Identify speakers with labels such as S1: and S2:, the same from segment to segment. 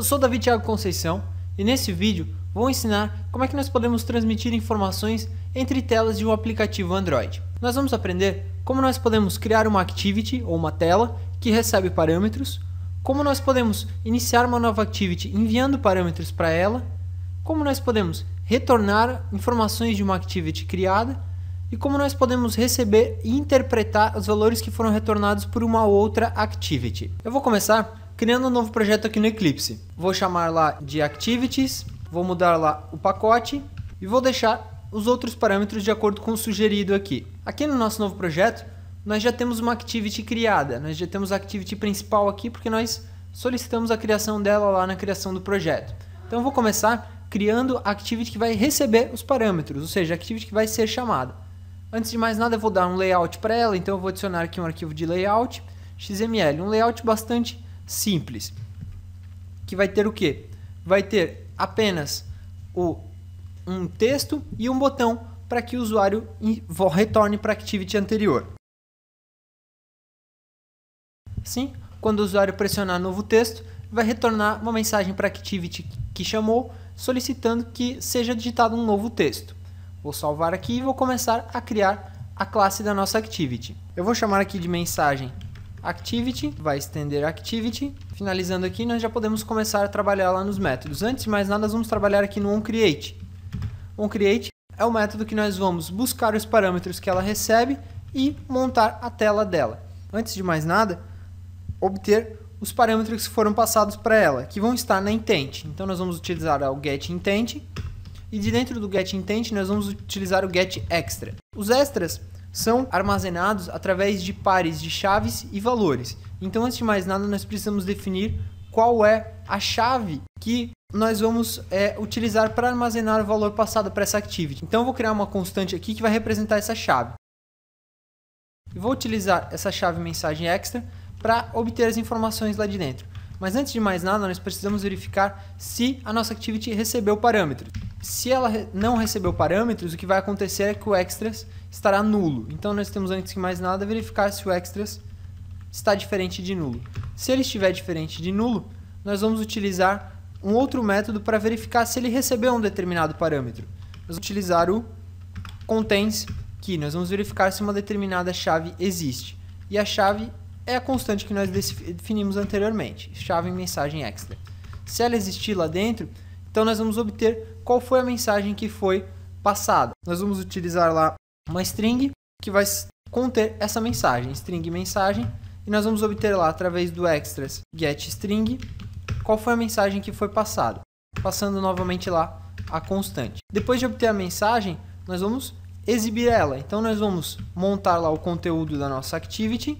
S1: sou Davi Thiago Conceição e nesse vídeo vou ensinar como é que nós podemos transmitir informações entre telas de um aplicativo Android. Nós vamos aprender como nós podemos criar uma activity ou uma tela que recebe parâmetros, como nós podemos iniciar uma nova activity enviando parâmetros para ela, como nós podemos retornar informações de uma activity criada e como nós podemos receber e interpretar os valores que foram retornados por uma outra activity. Eu vou começar criando um novo projeto aqui no Eclipse. Vou chamar lá de Activities, vou mudar lá o pacote e vou deixar os outros parâmetros de acordo com o sugerido aqui. Aqui no nosso novo projeto, nós já temos uma activity criada, nós já temos a activity principal aqui porque nós solicitamos a criação dela lá na criação do projeto. Então eu vou começar criando a activity que vai receber os parâmetros, ou seja, a activity que vai ser chamada. Antes de mais nada eu vou dar um layout para ela, então eu vou adicionar aqui um arquivo de layout, XML, um layout bastante simples, que vai ter o quê? Vai ter apenas um texto e um botão para que o usuário retorne para a activity anterior. Assim, quando o usuário pressionar novo texto, vai retornar uma mensagem para a activity que chamou, solicitando que seja digitado um novo texto. Vou salvar aqui e vou começar a criar a classe da nossa activity. Eu vou chamar aqui de mensagem Activity, vai estender Activity. Finalizando aqui, nós já podemos começar a trabalhar lá nos métodos. Antes de mais nada, nós vamos trabalhar aqui no onCreate. OnCreate é o método que nós vamos buscar os parâmetros que ela recebe e montar a tela dela. Antes de mais nada, obter os parâmetros que foram passados para ela, que vão estar na intent. Então nós vamos utilizar o getIntent e de dentro do getIntent nós vamos utilizar o getExtra. Os extras são armazenados através de pares de chaves e valores. Então, antes de mais nada, nós precisamos definir qual é a chave que nós vamos utilizar para armazenar o valor passado para essa activity. Então, eu vou criar uma constante aqui que vai representar essa chave. E vou utilizar essa chave mensagem extra para obter as informações lá de dentro. Mas antes de mais nada, nós precisamos verificar se a nossa activity recebeu parâmetros. Se ela não recebeu parâmetros, o que vai acontecer é que o extras estará nulo. Então nós temos antes de mais nada verificar se o extras está diferente de nulo. Se ele estiver diferente de nulo, nós vamos utilizar um outro método para verificar se ele recebeu um determinado parâmetro. Nós vamos utilizar o contains, que nós vamos verificar se uma determinada chave existe. E a chave é a constante que nós definimos anteriormente, chave mensagem extra. Se ela existir lá dentro, então nós vamos obter qual foi a mensagem que foi passada. Nós vamos utilizar lá uma string que vai conter essa mensagem, string mensagem, e nós vamos obter lá através do extras getString qual foi a mensagem que foi passada, passando novamente lá a constante. Depois de obter a mensagem, nós vamos exibir ela. Então nós vamos montar lá o conteúdo da nossa activity.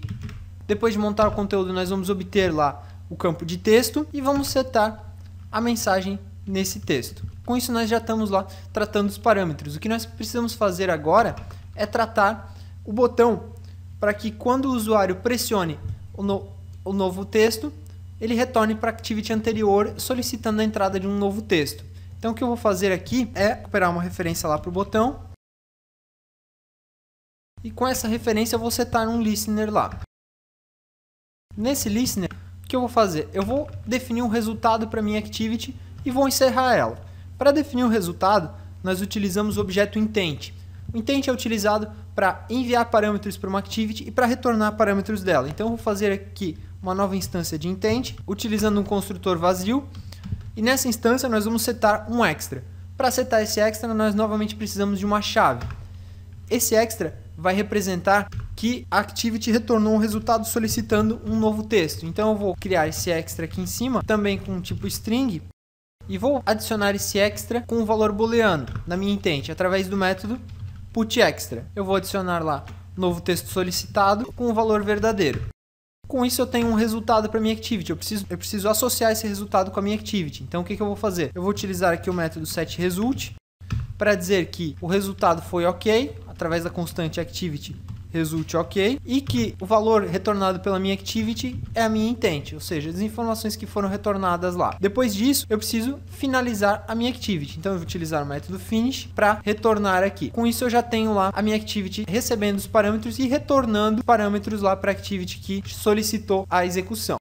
S1: Depois de montar o conteúdo, nós vamos obter lá o campo de texto e vamos setar a mensagem nesse texto. Com isso, nós já estamos lá tratando os parâmetros. O que nós precisamos fazer agora é tratar o botão para que quando o usuário pressione o novo texto, ele retorne para a activity anterior solicitando a entrada de um novo texto. Então, o que eu vou fazer aqui é recuperar uma referência lá para o botão. E com essa referência, eu vou setar um listener lá. Nesse listener, o que eu vou fazer? Eu vou definir um resultado para a minha activity e vou encerrar ela. Para definir o resultado, nós utilizamos o objeto intent. O intent é utilizado para enviar parâmetros para uma activity e para retornar parâmetros dela. Então, eu vou fazer aqui uma nova instância de intent, utilizando um construtor vazio. E nessa instância, nós vamos setar um extra. Para setar esse extra, nós novamente precisamos de uma chave. Esse extra vai representar que a activity retornou um resultado solicitando um novo texto. Então eu vou criar esse extra aqui em cima, também com o tipo string, e vou adicionar esse extra com um valor booleano na minha intent, através do método putExtra. Eu vou adicionar lá novo texto solicitado com um valor verdadeiro. Com isso eu tenho um resultado para minha activity. Eu preciso associar esse resultado com a minha activity. Então o que eu vou fazer? Eu vou utilizar aqui o método setResult para dizer que o resultado foi ok, através da constante activity result ok, e que o valor retornado pela minha activity é a minha intent, ou seja, as informações que foram retornadas lá. Depois disso, eu preciso finalizar a minha activity, então eu vou utilizar o método finish para retornar aqui. Com isso eu já tenho lá a minha activity recebendo os parâmetros e retornando parâmetros lá para a activity que solicitou a execução.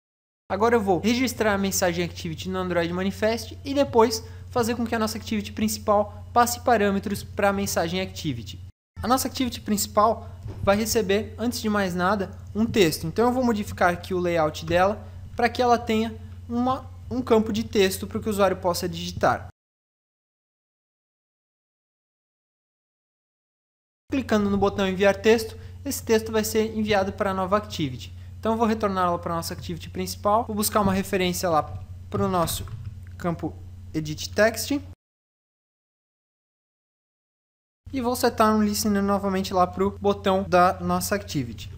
S1: Agora eu vou registrar a mensagem Activity no Android Manifest e depois fazer com que a nossa Activity principal passe parâmetros para a mensagem Activity. A nossa Activity principal vai receber, antes de mais nada, um texto. Então eu vou modificar aqui o layout dela para que ela tenha um campo de texto para que o usuário possa digitar. Clicando no botão enviar texto, esse texto vai ser enviado para a nova Activity. Então eu vou retorná-la para a nossa Activity principal, vou buscar uma referência lá para o nosso campo Edit Text e vou setar um listener novamente lá para o botão da nossa Activity.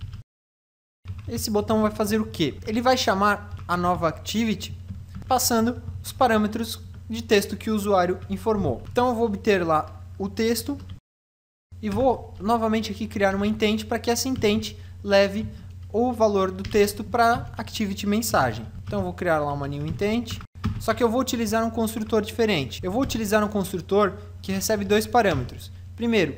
S1: Esse botão vai fazer o quê? Ele vai chamar a nova Activity passando os parâmetros de texto que o usuário informou. Então eu vou obter lá o texto e vou novamente aqui criar uma intent para que essa intent leve o valor do texto para Activity mensagem. Então eu vou criar lá uma new intent, só que eu vou utilizar um construtor diferente. Eu vou utilizar um construtor que recebe dois parâmetros. Primeiro,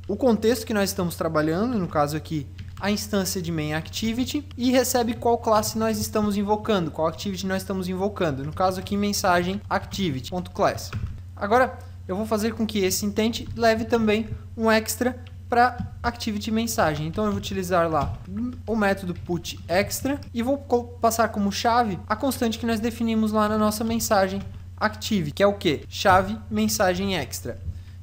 S1: o contexto que nós estamos trabalhando, no caso aqui a instância de main activity, e recebe qual classe nós estamos invocando, qual activity nós estamos invocando, no caso aqui mensagem activity.class. Agora eu vou fazer com que esse intent leve também um extra para activity mensagem. Então eu vou utilizar lá o método put extra e vou passar como chave a constante que nós definimos lá na nossa mensagem active, que é o que? Chave mensagem extra.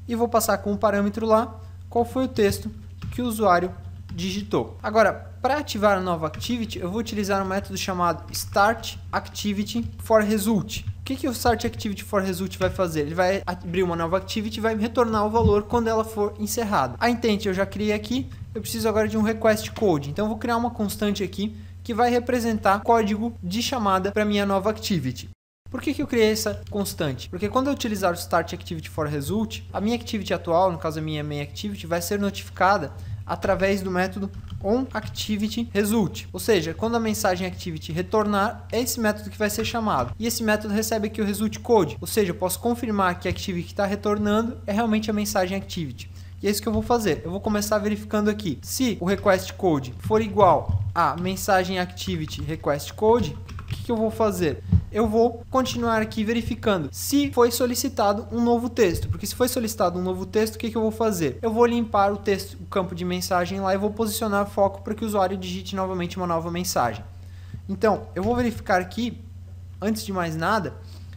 S1: E vou passar como parâmetro lá qual foi o texto que o usuário digitou. Agora, para ativar a nova activity, eu vou utilizar um método chamado startActivityForResult. O que o startActivityForResult vai fazer? Ele vai abrir uma nova activity e vai retornar o valor quando ela for encerrada. A intent eu já criei aqui, eu preciso agora de um request code. Então eu vou criar uma constante aqui que vai representar código de chamada para minha nova activity. Por que eu criei essa constante? Porque quando eu utilizar o startActivityForResult, a minha activity atual, no caso a minha main activity, vai ser notificada através do método onActivityResult. Ou seja, quando a mensagem activity retornar, é esse método que vai ser chamado. E esse método recebe aqui o result code. Ou seja, eu posso confirmar que a activity que está retornando é realmente a mensagem activity. E é isso que eu vou fazer. Eu vou começar verificando aqui. Se o request code for igual a mensagem activity request code, o que eu vou fazer? Eu vou continuar aqui verificando se foi solicitado um novo texto, porque se foi solicitado um novo texto, o que eu vou fazer? Eu vou limpar o texto, o campo de mensagem lá e vou posicionar foco para que o usuário digite novamente uma nova mensagem. Então, eu vou verificar aqui, antes de mais nada,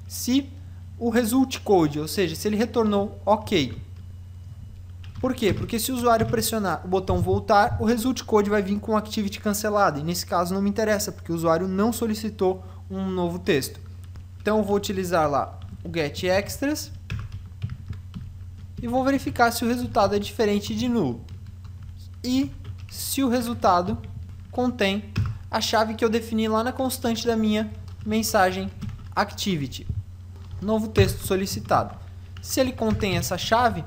S1: se o result code, ou seja, se ele retornou ok. Por quê? Porque se o usuário pressionar o botão voltar, o result code vai vir com activity cancelada. E nesse caso não me interessa, porque o usuário não solicitou um novo texto. Então eu vou utilizar lá o getExtras e vou verificar se o resultado é diferente de null. E se o resultado contém a chave que eu defini lá na constante da minha mensagem activity. Novo texto solicitado. Se ele contém essa chave,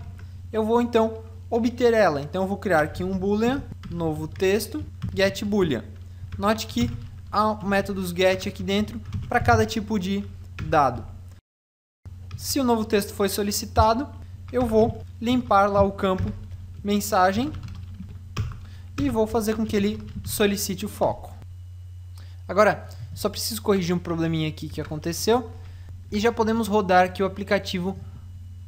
S1: eu vou então obter ela. Então eu vou criar aqui um boolean, novo texto, getBoolean. Note que há métodos get aqui dentro para cada tipo de dado. Se o novo texto foi solicitado, eu vou limpar lá o campo mensagem e vou fazer com que ele solicite o foco. Agora, só preciso corrigir um probleminha aqui que aconteceu e já podemos rodar aqui o aplicativo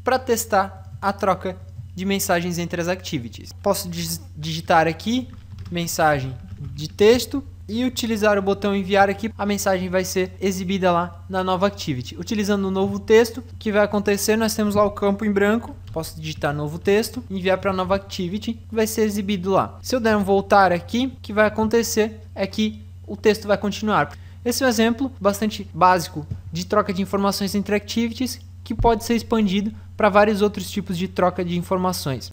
S1: para testar a troca de mensagens entre as activities. Posso digitar aqui mensagem de texto e utilizar o botão enviar aqui, a mensagem vai ser exibida lá na nova activity. Utilizando o novo texto, o que vai acontecer? Nós temos lá o campo em branco, posso digitar novo texto, enviar para a nova activity, vai ser exibido lá. Se eu der um voltar aqui, o que vai acontecer é que o texto vai continuar. Esse é um exemplo bastante básico de troca de informações entre activities, que pode ser expandido para vários outros tipos de troca de informações.